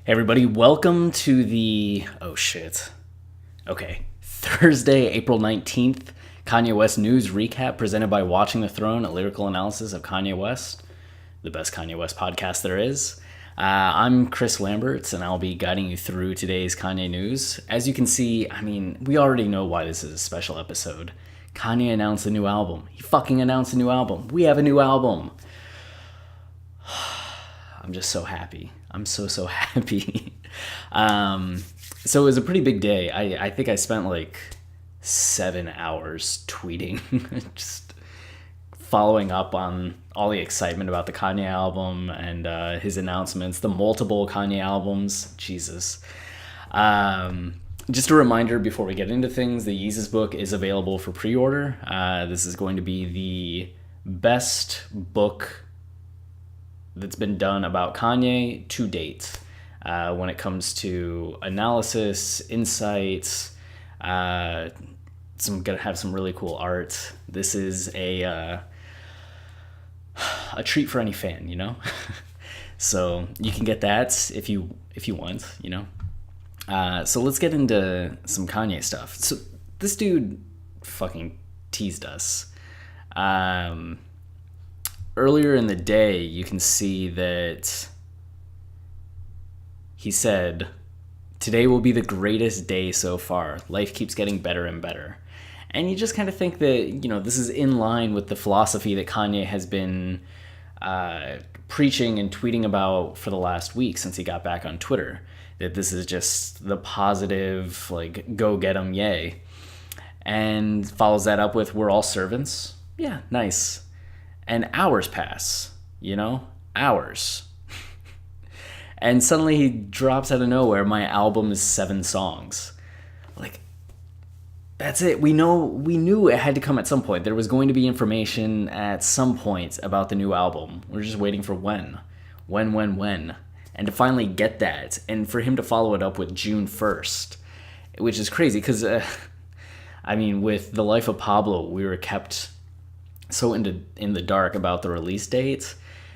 Hey everybody, welcome to the Thursday, April 19th, Kanye West news recap presented by Watching the Throne, a lyrical analysis of Kanye West, the best Kanye West podcast there is. I'm Chris Lamberts, and I'll be guiding you through today's Kanye news. As you can see, we already know why this is a special episode. Kanye announced a new album. He fucking announced a new album. We have a new album. I'm just so happy. I'm so happy. So it was a pretty big day. I think I spent like 7 hours tweeting, just following up on all the excitement about the Kanye album and his announcements, the multiple Kanye albums. Jesus. Just a reminder before we get into things, the Yeezus book is available for pre-order. This is going to be the best book that's been done about Kanye to date when it comes to analysis, insights. Gonna have some really cool art. This is a treat for any fan, you know. So you can get that if you want, you know. So let's get into some Kanye stuff. So this dude fucking teased us. Earlier in the day, you can see that he said, "Today will be the greatest day so far. Life keeps getting better and better." And you just kind of think that, you know, this is in line with the philosophy that Kanye has been preaching and tweeting about for the last week since he got back on Twitter. That this is just the positive, like, go get 'em, yay. And follows that up with, "We're all servants." Yeah, nice. And hours pass, you know? Hours. And suddenly he drops out of nowhere, "My album is 7 songs." Like, that's it. We knew it had to come at some point. There was going to be information at some point about the new album. We're just waiting for when. When. And to finally get that, and for him to follow it up with June 1st, which is crazy, because, with The Life of Pablo, we were kept so in the dark about the release date.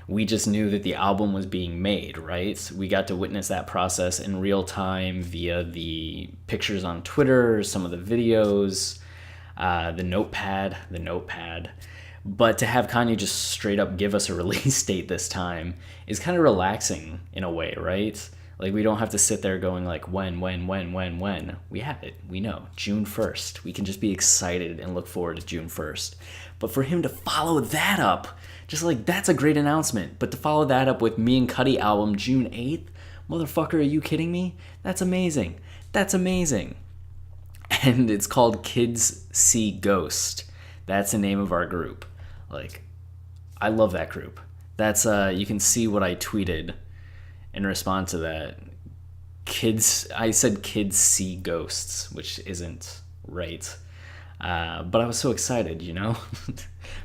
We just knew that the album was being made, right? We got to witness that process in real time via the pictures on Twitter, some of the videos, the notepad. But to have Kanye just straight up give us a release date this time is kind of relaxing in a way, right? Like, we don't have to sit there going like, when. We have it. We know. June 1st. We can just be excited and look forward to June 1st. But for him to follow that up, just like, that's a great announcement. But to follow that up with Me and Cudi album June 8th, motherfucker, are you kidding me? That's amazing. And it's called Kids See Ghost. That's the name of our group. Like, I love that group. That's, you can see what I tweeted in response to that. I said kids see ghosts, which isn't right. But I was so excited, you know?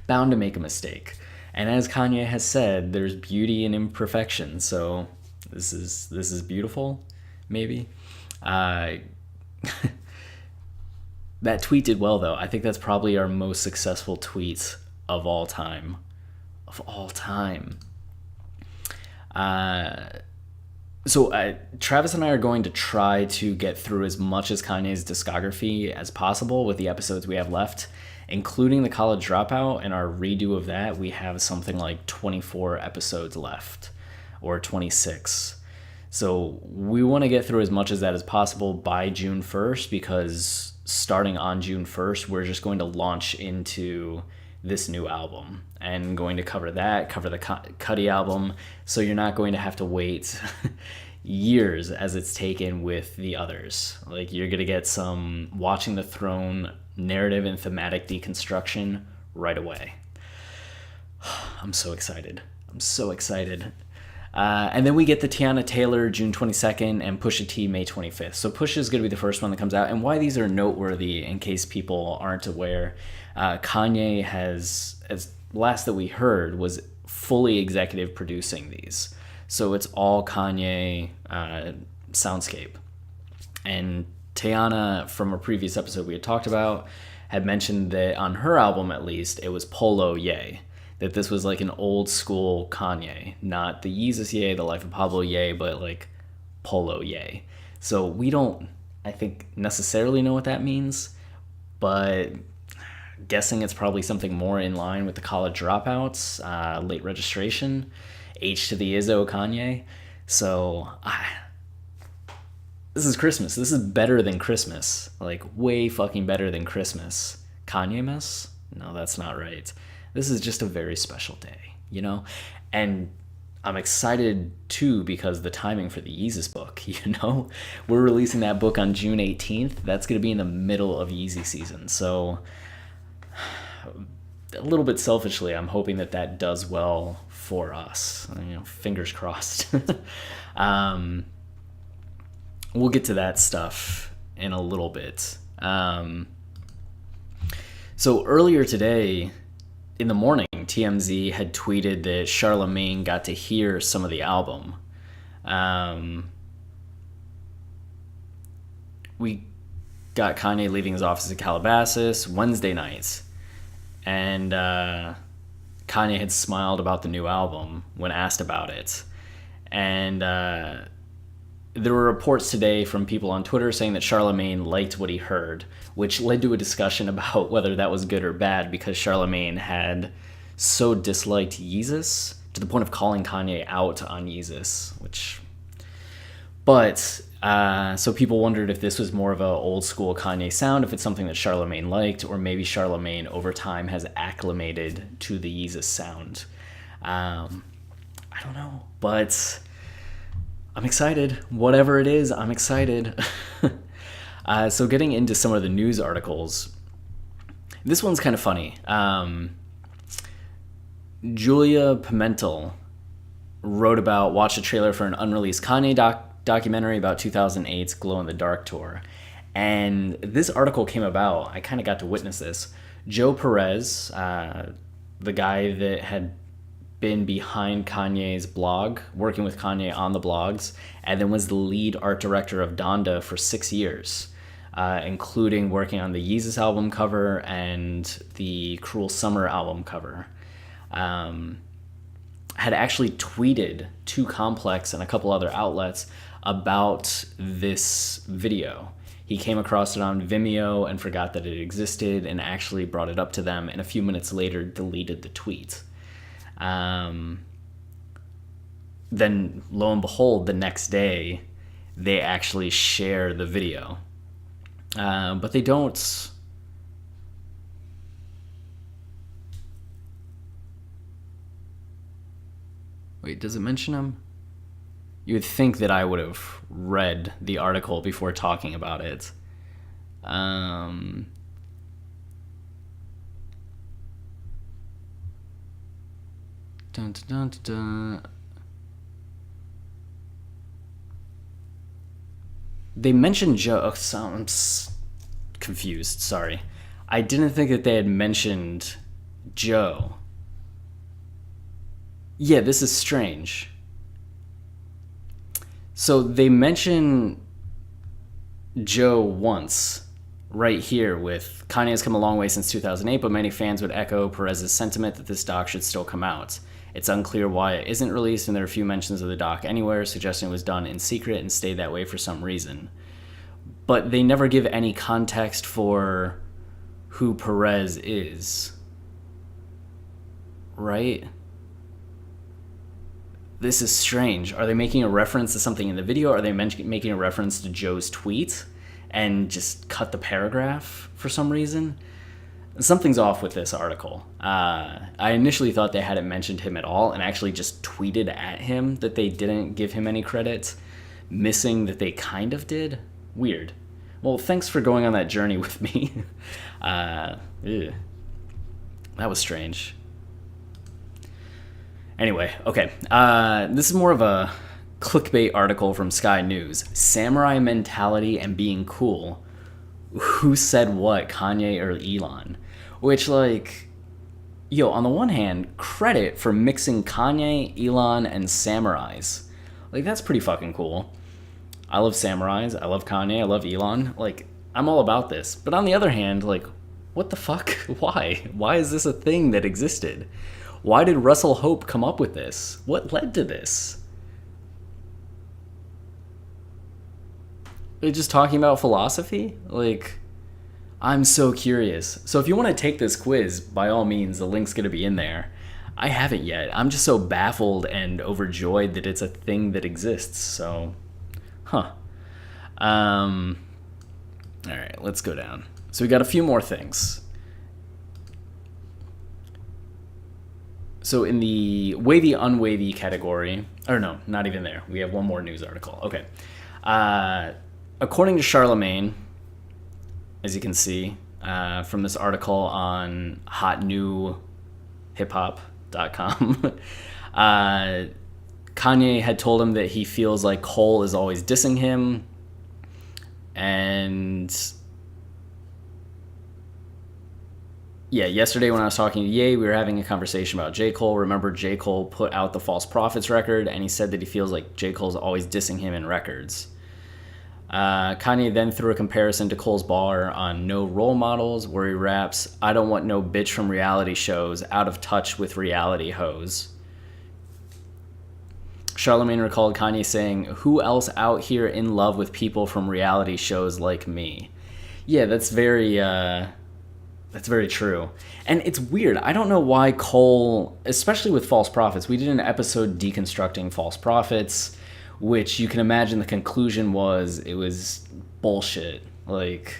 Bound to make a mistake. And as Kanye has said, there's beauty in imperfection. So this is beautiful, maybe. That tweet did well, though. I think that's probably our most successful tweet of all time. So Travis and I are going to try to get through as much as Kanye's discography as possible with the episodes we have left, including the College Dropout and our redo of that. We have something like 24 episodes left, or 26. So we want to get through as much as that as possible by June 1st, because starting on June 1st, we're just going to launch into this new album and going to cover the Cudi album. So you're not going to have to wait years as it's taken with the others. Like, you're going to get some Watching the Throne narrative and thematic deconstruction right away. I'm so excited. And then we get the Tiana Taylor June 22nd and Pusha T May 25th. So Pusha is going to be the first one that comes out. And why these are noteworthy, in case people aren't aware, Kanye has, as last that we heard, was fully executive producing these. So it's all Kanye soundscape. And Tiana, from a previous episode we had talked about, had mentioned that on her album, at least, it was Polo Ye. That this was like an old school Kanye, not the Yeezus Ye, the Life of Pablo Ye, but like polo yay. So we don't, I think, necessarily know what that means, but guessing it's probably something more in line with the college dropouts, late registration, H to the Izzo Kanye. So this is Christmas. This is better than Christmas. Like, way fucking better than Christmas. Kanye mess? No, that's not right. This is just a very special day, you know? And I'm excited too because the timing for the Yeezus book, you know? We're releasing that book on June 18th. That's going to be in the middle of Yeezy season. So a little bit selfishly, I'm hoping that that does well for us. You know, fingers crossed. We'll get to that stuff in a little bit. So earlier today, in the morning, TMZ had tweeted that Charlemagne got to hear some of the album. We got Kanye leaving his office at Calabasas Wednesday nights. And Kanye had smiled about the new album when asked about it. And there were reports today from people on Twitter saying that Charlemagne liked what he heard, which led to a discussion about whether that was good or bad because Charlemagne had so disliked Yeezus to the point of calling Kanye out on Yeezus, which... But, so people wondered if this was more of a old school Kanye sound, if it's something that Charlemagne liked, or maybe Charlemagne over time has acclimated to the Yeezus sound. I don't know, but... I'm excited. Whatever it is, I'm excited. So getting into some of the news articles, this one's kind of funny. Julia Pimentel watched a trailer for an unreleased Kanye documentary about 2008's Glow in the Dark tour. And this article came about, I kind of got to witness this. Joe Perez, the guy that had been behind Kanye's blog, working with Kanye on the blogs, and then was the lead art director of Donda for 6 years, including working on the Yeezus album cover and the Cruel Summer album cover. Had actually tweeted to Complex and a couple other outlets about this video. He came across it on Vimeo and forgot that it existed and actually brought it up to them, and a few minutes later deleted the tweet. Then lo and behold, the next day they actually share the video, but they don't. Wait, does it mention him? You would think that I would have read the article before talking about it. Dun, dun, dun, dun. They mentioned Joe. Oh, so I'm confused. Sorry. I didn't think that they had mentioned Joe. Yeah, this is strange. So they mention Joe once, right here with Kanye has come a long way since 2008, but many fans would echo Perez's sentiment that this doc should still come out. It's unclear why it isn't released, and there are few mentions of the doc anywhere, suggesting it was done in secret and stayed that way for some reason. But they never give any context for who Perez is. Right? This is strange. Are they making a reference to something in the video? Are they making a reference to Joe's tweet and just cut the paragraph for some reason? Something's off with this article. I initially thought they hadn't mentioned him at all and actually just tweeted at him that they didn't give him any credit, missing that they kind of did. Weird. Well, thanks for going on that journey with me. That was strange. Anyway, okay. This is more of a clickbait article from Sky News. Samurai mentality and being cool. Who said what, Kanye or Elon? Which, like, yo, on the one hand, credit for mixing Kanye, Elon, and samurais. Like, that's pretty fucking cool. I love samurais, I love Kanye, I love Elon. Like, I'm all about this. But on the other hand, like, what the fuck? Why? Why is this a thing that existed? Why did Russell Hope come up with this? What led to this? Just talking about philosophy? Like, I'm so curious. So if you want to take this quiz, by all means, the link's going to be in there. I haven't yet. I'm just so baffled and overjoyed that it's a thing that exists. So, huh. Um, all right, let's go down. So we got a few more things. So in the wavy, unwavy category, or no, not even there. We have one more news article. Okay. According to Charlemagne, as you can see from this article on hotnewhiphop.com, Kanye had told him that he feels like Cole is always dissing him. And yeah, yesterday when I was talking to Ye, we were having a conversation about J. Cole. Remember, J. Cole put out the False Prophets record, and he said that he feels like J. Cole's always dissing him in records. Kanye then threw a comparison to Cole's bar on No Role Models, where he raps, "I don't want no bitch from reality shows, out of touch with reality hoes." Charlemagne recalled Kanye saying, "Who else out here in love with people from reality shows like me?" Yeah, that's very true. And it's weird. I don't know why Cole, especially with False Prophets, we did an episode deconstructing False Prophets, which you can imagine the conclusion was it was bullshit. Like,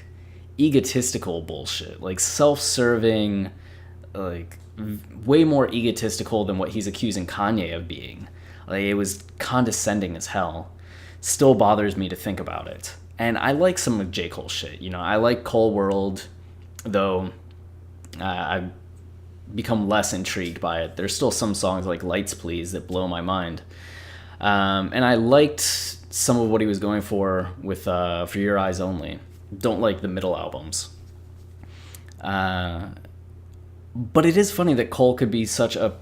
egotistical bullshit. Like, self-serving, like, way more egotistical than what he's accusing Kanye of being. Like, it was condescending as hell. Still bothers me to think about it. And I like some of J. Cole shit. You know, I like Cole World, though I've become less intrigued by it. There's still some songs like Lights Please that blow my mind. And I liked some of what he was going for with For Your Eyes Only. Don't like the middle albums. But it is funny that Cole could be such a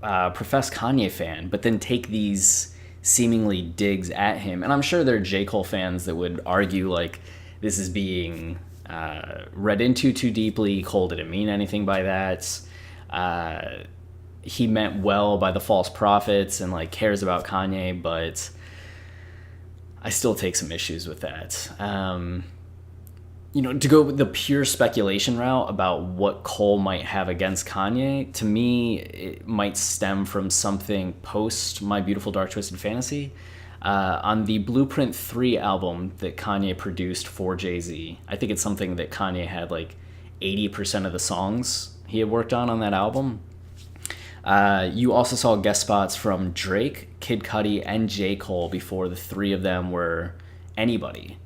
professed Kanye fan, but then take these seemingly digs at him. And I'm sure there are J. Cole fans that would argue like this is being read into too deeply. Cole didn't mean anything by that. He meant well by the False Prophets and like cares about Kanye, but I still take some issues with that. You know, to go with the pure speculation route about what Cole might have against Kanye, to me, it might stem from something post My Beautiful Dark Twisted Fantasy. On the Blueprint 3 album that Kanye produced for Jay-Z, I think it's something that Kanye had like 80% of the songs he had worked on that album. You also saw guest spots from Drake, Kid Cudi, and J. Cole before the three of them were anybody.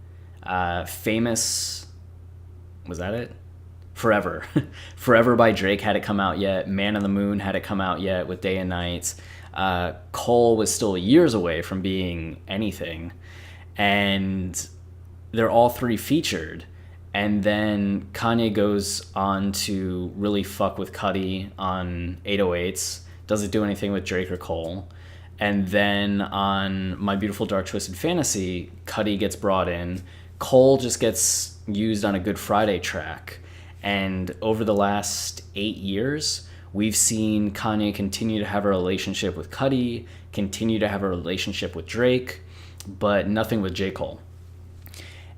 Famous... Was that it? Forever. Forever by Drake hadn't come out yet. Man on the Moon hadn't come out yet with Day and Night. Cole was still years away from being anything. And they're all three featured. And then Kanye goes on to really fuck with Cudi on 808s. Doesn't do anything with Drake or Cole. And then on My Beautiful Dark Twisted Fantasy, Cudi gets brought in. Cole just gets used on a Good Friday track. And over the last 8 years, we've seen Kanye continue to have a relationship with Cudi, continue to have a relationship with Drake, but nothing with J. Cole.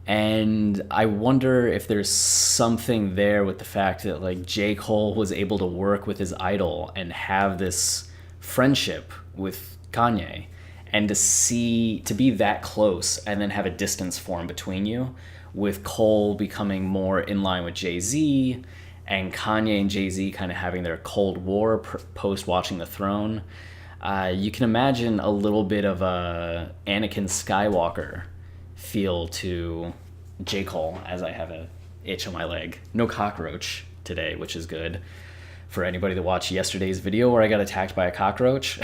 And I wonder if there's something there with the fact that like J. Cole was able to work with his idol and have this friendship with Kanye, and to be that close and then have a distance form between you, with Cole becoming more in line with Jay-Z and Kanye and Jay-Z kind of having their Cold War post Watching the Throne. You can imagine a little bit of a Anakin Skywalker feel to J. Cole, as I have a itch on my leg. No cockroach today, which is good for anybody that watched yesterday's video where I got attacked by a cockroach.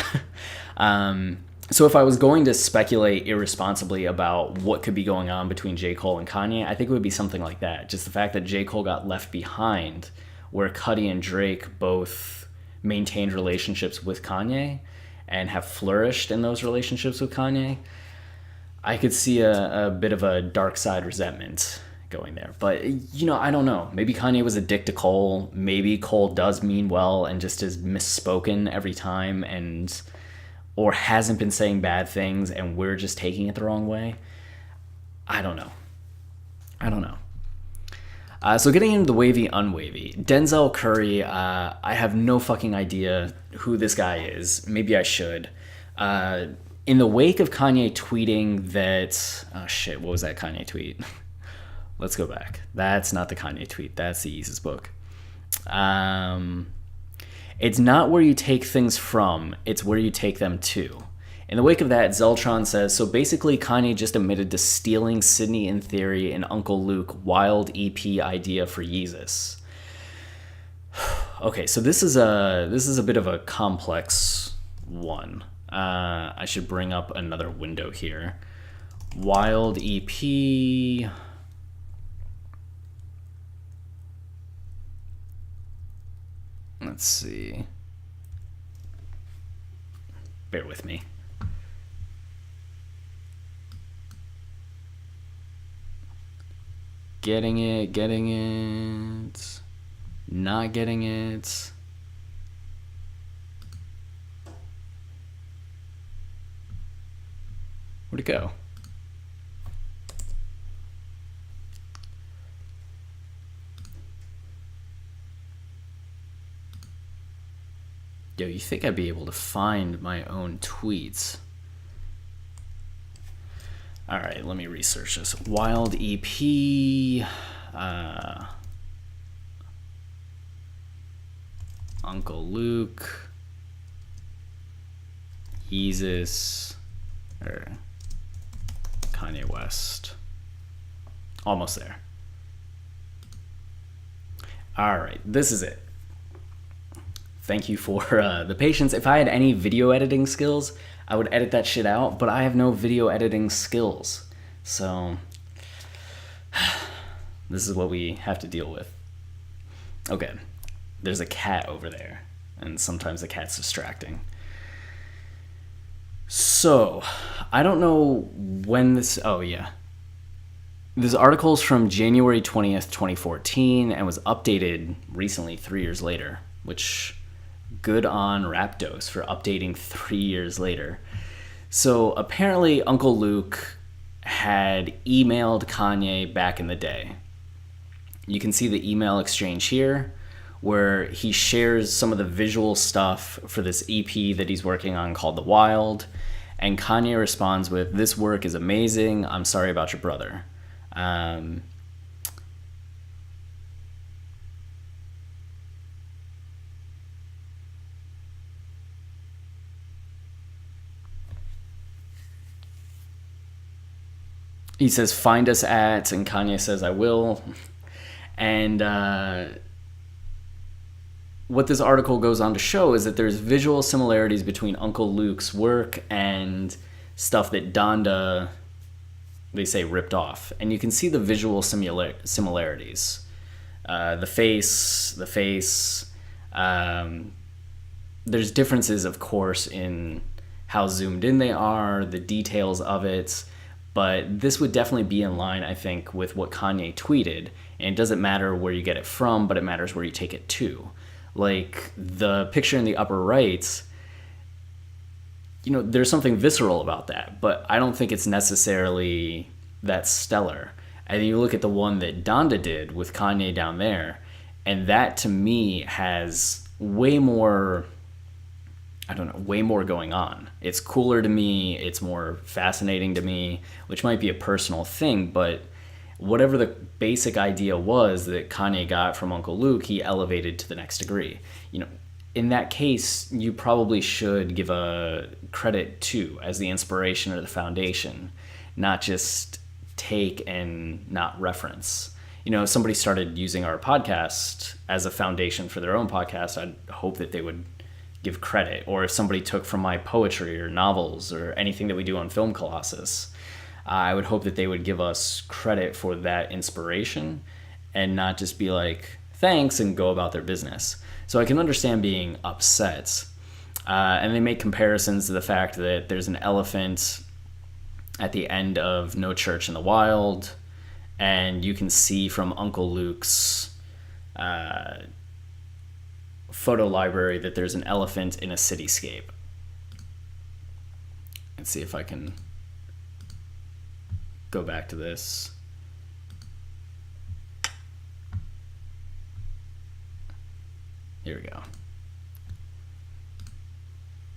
So if I was going to speculate irresponsibly about what could be going on between J. Cole and Kanye, I think it would be something like that. Just the fact that J. Cole got left behind, where Cudi and Drake both maintained relationships with Kanye and have flourished in those relationships with Kanye. I could see a bit of a dark side resentment going there. But, you know, I don't know. Maybe Kanye was a dick to Cole. Maybe Cole does mean well and just is misspoken every time or hasn't been saying bad things and we're just taking it the wrong way. I don't know. So getting into the wavy, unwavy. Denzel Curry, I have no fucking idea who this guy is. Maybe I should. In the wake of Kanye tweeting that... Oh, shit, what was that Kanye tweet? Let's go back. That's not the Kanye tweet. That's the Yeezus book. It's not where you take things from. It's where you take them to. In the wake of that, Zeltron says, so basically Kanye just admitted to stealing Sydney in Theory and Uncle Luke wild EP idea for Yeezus. Okay, so this is a bit of a complex one. I should bring up another window here. Wild EP. Let's see. Bear with me. Getting it, not getting it. Where'd it go? Yo, you think I'd be able to find my own tweets? All right, let me research this. Wild EP, Uncle Luke, Yeezus, or Kanye West. Almost there. All right, this is it. Thank you for the patience. If I had any video editing skills, I would edit that shit out, but I have no video editing skills. So this is what we have to deal with. Okay, there's a cat over there, and sometimes the cat's distracting. So, I don't know when this... Oh, yeah. This article's from January 20th, 2014, and was updated recently, 3 years later, which... Good on Raptos for updating 3 years later. So apparently Uncle Luke had emailed Kanye back in the day. You can see the email exchange here where he shares some of the visual stuff for this EP that he's working on called The Wild. And Kanye responds with, "This work is amazing. I'm sorry about your brother." He says, "Find us at," and Kanye says, "I will." And what this article goes on to show is that there's visual similarities between Uncle Luke's work and stuff that Donda, they say, ripped off. And you can see the visual similarities. The face. There's differences, of course, in how zoomed in they are, the details of it. But this would definitely be in line, I think, with what Kanye tweeted. And it doesn't matter where you get it from, but it matters where you take it to. Like, the picture in the upper right, you know, there's something visceral about that. But I don't think it's necessarily that stellar. And you look at the one that Donda did with Kanye down there, and that, to me, has way more... way more going on. It's cooler to me, it's more fascinating to me, which might be a personal thing, but whatever the basic idea was that Kanye got from Uncle Luke, he elevated to the next degree. You know, in that case, you probably should give a credit to as the inspiration or the foundation, not just take and not reference. You know, if somebody started using our podcast as a foundation for their own podcast, I'd hope that they would give credit. Or if somebody took from my poetry or novels or anything that we do on Film Colossus, I would hope that they would give us credit for that inspiration and not just be like, thanks, and go about their business. So I can understand being upset. And they make comparisons to the fact that there's an elephant at the end of No Church in the Wild, and you can see from Uncle Luke's photo library that there's an elephant in a cityscape. Let's see if I can go back to this. Here we go.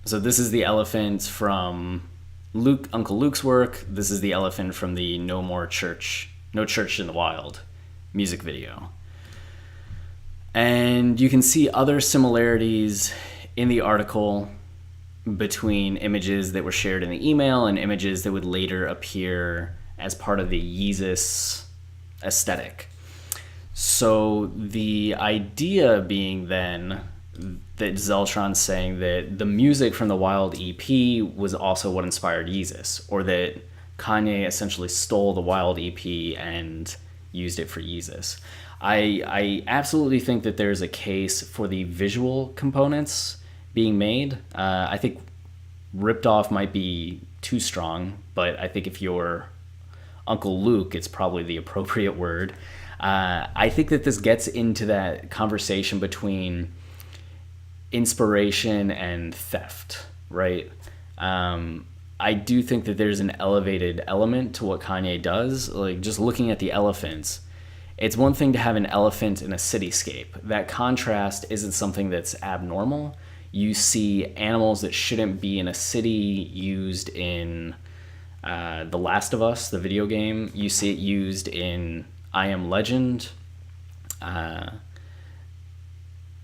So this is the elephant from Uncle Luke's work. This is the elephant from the No Church in the Wild music video. And you can see other similarities in the article between images that were shared in the email and images that would later appear as part of the Yeezus aesthetic. So the idea being then that Zeltron's saying that the music from the Wild EP was also what inspired Yeezus, or that Kanye essentially stole the Wild EP and used it for Yeezus. I absolutely think that there's a case for the visual components being made. I think ripped off might be too strong, but I think if you're Uncle Luke, it's probably the appropriate word. I think that this gets into that conversation between inspiration and theft, right? I do think that there's an elevated element to what Kanye does. Like, just looking at the elephants, it's one thing to have an elephant in a cityscape. That contrast isn't something that's abnormal. You see animals that shouldn't be in a city used in The Last of Us, the video game. You see it used in I Am Legend.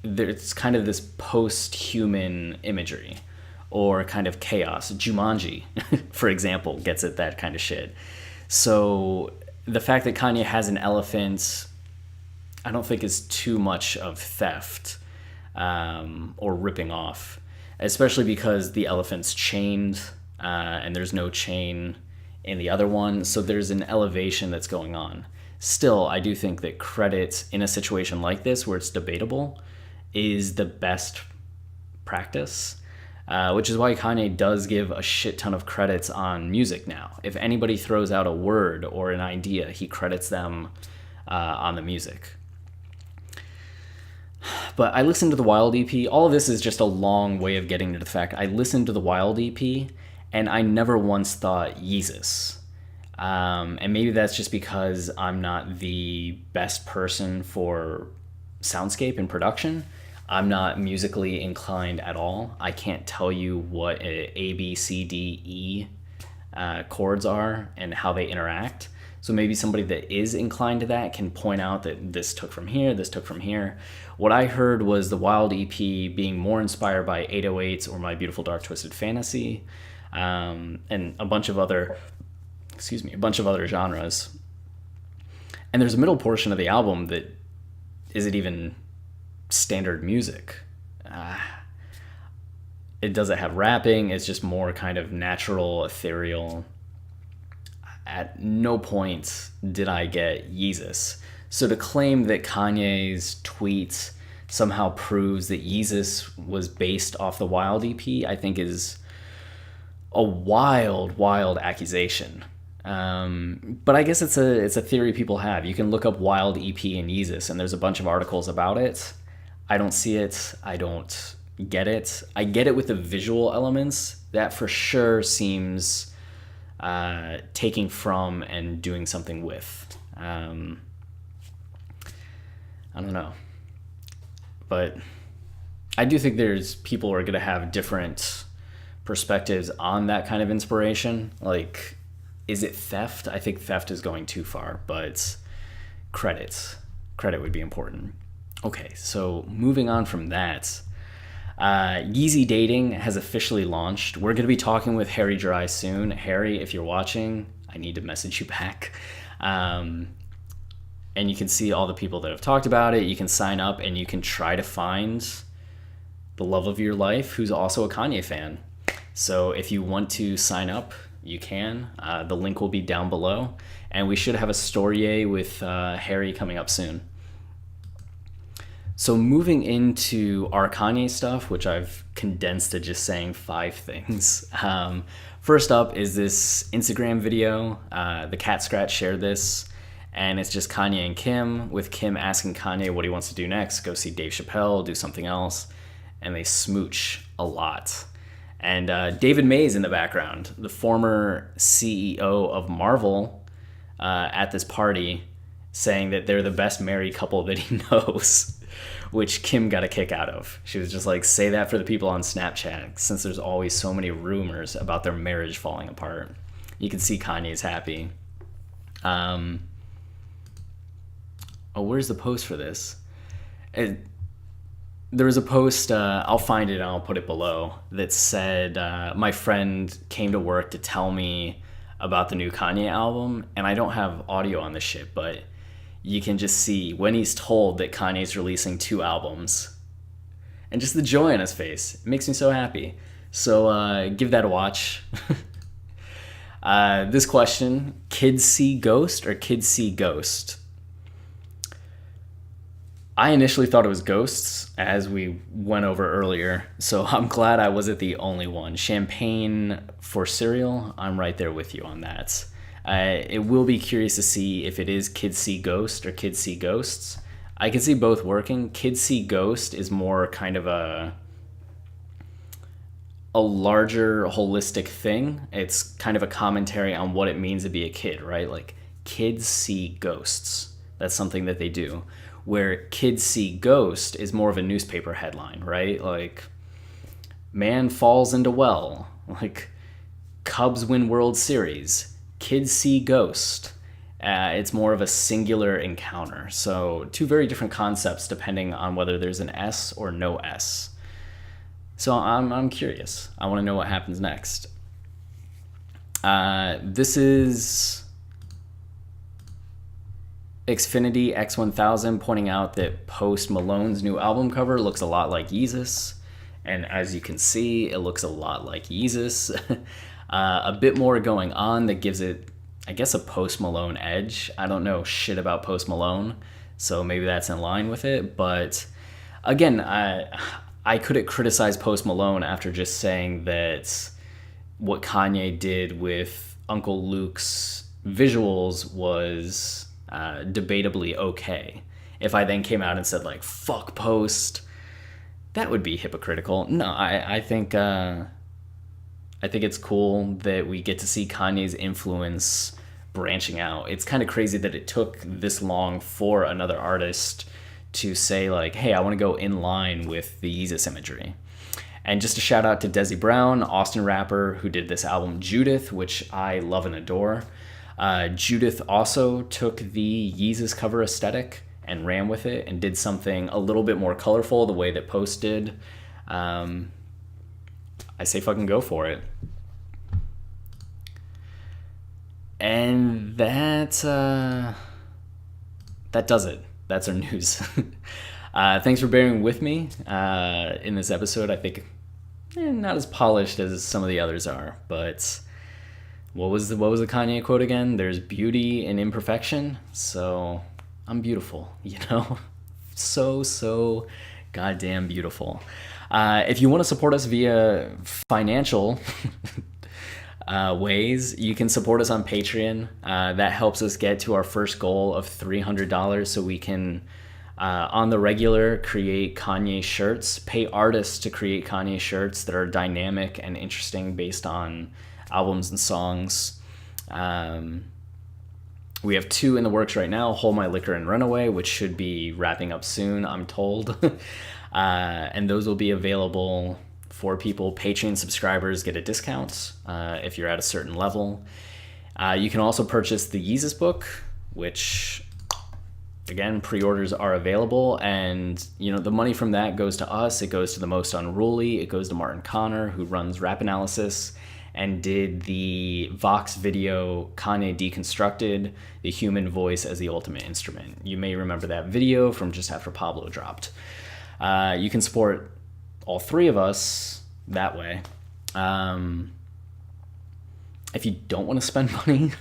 There's kind of this post-human imagery or kind of chaos. Jumanji, for example, gets at that kind of shit. So the fact that Kanye has an elephant, I don't think is too much of theft or ripping off, especially because the elephant's chained and there's no chain in the other one. So there's an elevation that's going on. Still, I do think that credit in a situation like this where it's debatable is the best practice, which is why Kanye does give a shit ton of credits on music now. If anybody throws out a word or an idea, he credits them on the music. But I listened to the Wild EP. All of this is just a long way of getting to the fact I listened to the Wild EP and I never once thought Yeezus. And maybe that's just because I'm not the best person for soundscape and production. I'm not musically inclined at all. I can't tell you what A, B, C, D, E chords are and how they interact. So maybe somebody that is inclined to that can point out that this took from here, this took from here. What I heard was the Wild EP being more inspired by 808s or My Beautiful Dark Twisted Fantasy, and a bunch of other genres. And there's a middle portion of the album that isn't even standard music. It doesn't have rapping. It's just more kind of natural, ethereal. At no point did I get Yeezus. So to claim that Kanye's tweet somehow proves that Yeezus was based off the Wild EP, I think is a wild accusation. But I guess it's a theory people have. You can look up Wild EP and Yeezus, and there's a bunch of articles about it. I don't see it. I don't get it. I get it with the visual elements. That for sure seems taking from and doing something with. I don't know. But I do think there's people who are going to have different perspectives on that kind of inspiration. Like, is it theft? I think theft is going too far, but credit would be important. Okay, so moving on from that, Yeezy Dating has officially launched. We're going to be talking with Harry Dry soon. Harry, if you're watching, I need to message you back. And you can see all the people that have talked about it. You can sign up and you can try to find the love of your life who's also a Kanye fan. So if you want to sign up, you can. The link will be down below. And we should have a story with Harry coming up soon. So moving into our Kanye stuff, which I've condensed to just saying 5 things. First up is this Instagram video. The Cat Scratch shared this. And it's just Kanye and Kim, with Kim asking Kanye what he wants to do next. Go see Dave Chappelle, do something else. And they smooch a lot. And David Mays in the background, the former CEO of Marvel, at this party saying that they're the best married couple that he knows, which Kim got a kick out of. She was just like, say that for the people on Snapchat, since there's always so many rumors about their marriage falling apart. You can see Kanye's happy. Where's the post for this? There was a post, I'll find it and I'll put it below, that said, my friend came to work to tell me about the new Kanye album, and I don't have audio on this shit, but you can just see when he's told that Kanye's releasing 2 albums, and just the joy on his face. It makes me so happy. So give that a watch. This question, kids see ghost or kids see ghost? I initially thought it was ghosts, as we went over earlier, so I'm glad I wasn't the only one. Champagne for cereal, I'm right there with you on that. It will be curious to see if it is kids see ghost or kids see ghosts. I can see both working. Kids see ghost is more kind of a larger holistic thing. It's kind of a commentary on what it means to be a kid, right? Like, kids see ghosts. That's something that they do. Where kids see ghost is more of a newspaper headline, right? Like, man falls into well. Like, Cubs win World Series. Kids see ghost. It's more of a singular encounter. So 2 very different concepts depending on whether there's an S or no S. So I'm curious. I want to know what happens next. This is Xfinity X1000 pointing out that Post Malone's new album cover looks a lot like Yeezus. And as you can see, it looks a lot like Yeezus. A bit more going on that gives it, I guess, a Post Malone edge. I don't know shit about Post Malone, so maybe that's in line with it. But again, I couldn't criticize Post Malone after just saying that what Kanye did with Uncle Luke's visuals was debatably okay. If I then came out and said, like, fuck Post, that would be hypocritical. No, I think it's cool that we get to see Kanye's influence branching out. It's kind of crazy that it took this long for another artist to say, like, hey, I want to go in line with the Yeezus imagery. And just a shout out to Desi Brown, Austin rapper, who did this album Judith, which I love and adore. Judith also took the Yeezus cover aesthetic and ran with it and did something a little bit more colorful the way that Post did. I say fucking go for it. And that does it. That's our news. Thanks for bearing with me in this episode. I think not as polished as some of the others are, but what was the Kanye quote again? There's beauty in imperfection, so I'm beautiful, you know? So goddamn beautiful. If you want to support us via financial ways, you can support us on Patreon. That helps us get to our first goal of $300 so we can, on the regular, create Kanye shirts, pay artists to create Kanye shirts that are dynamic and interesting based on albums and songs. We have 2 in the works right now, Hold My Liquor and Runaway, which should be wrapping up soon, I'm told. And those will be available for people. Patreon subscribers get a discount if you're at a certain level. You can also purchase the Yeezus book, which, again, pre-orders are available. And, you know, the money from that goes to us. It goes to The Most Unruly. It goes to Martin Connor, who runs Rap Analysis and did the Vox video Kanye Deconstructed, the human voice as the ultimate instrument. You may remember that video from just after Pablo dropped. You can support all 3 of us that way. If you don't want to spend money,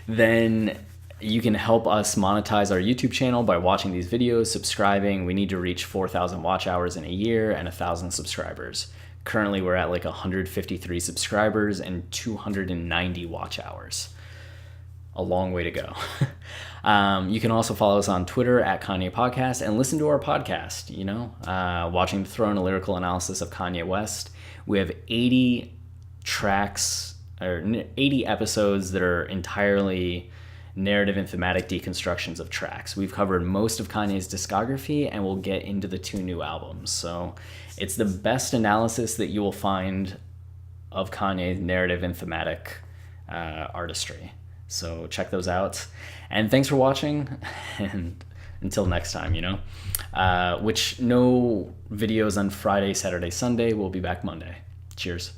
then you can help us monetize our YouTube channel by watching these videos, subscribing. We need to reach 4,000 watch hours in a year and 1,000 subscribers. Currently, we're at like 153 subscribers and 290 watch hours. A long way to go. You can also follow us on Twitter at Kanye Podcast and listen to our podcast, you know, Watching the Throne, a lyrical analysis of Kanye West. We have 80 tracks or 80 episodes that are entirely narrative and thematic deconstructions of tracks. We've covered most of Kanye's discography, and we'll get into the 2 new albums. So it's the best analysis that you will find of Kanye's narrative and thematic artistry. So check those out. And thanks for watching. And until next time, which no videos on Friday, Saturday, Sunday. We'll be back Monday. Cheers.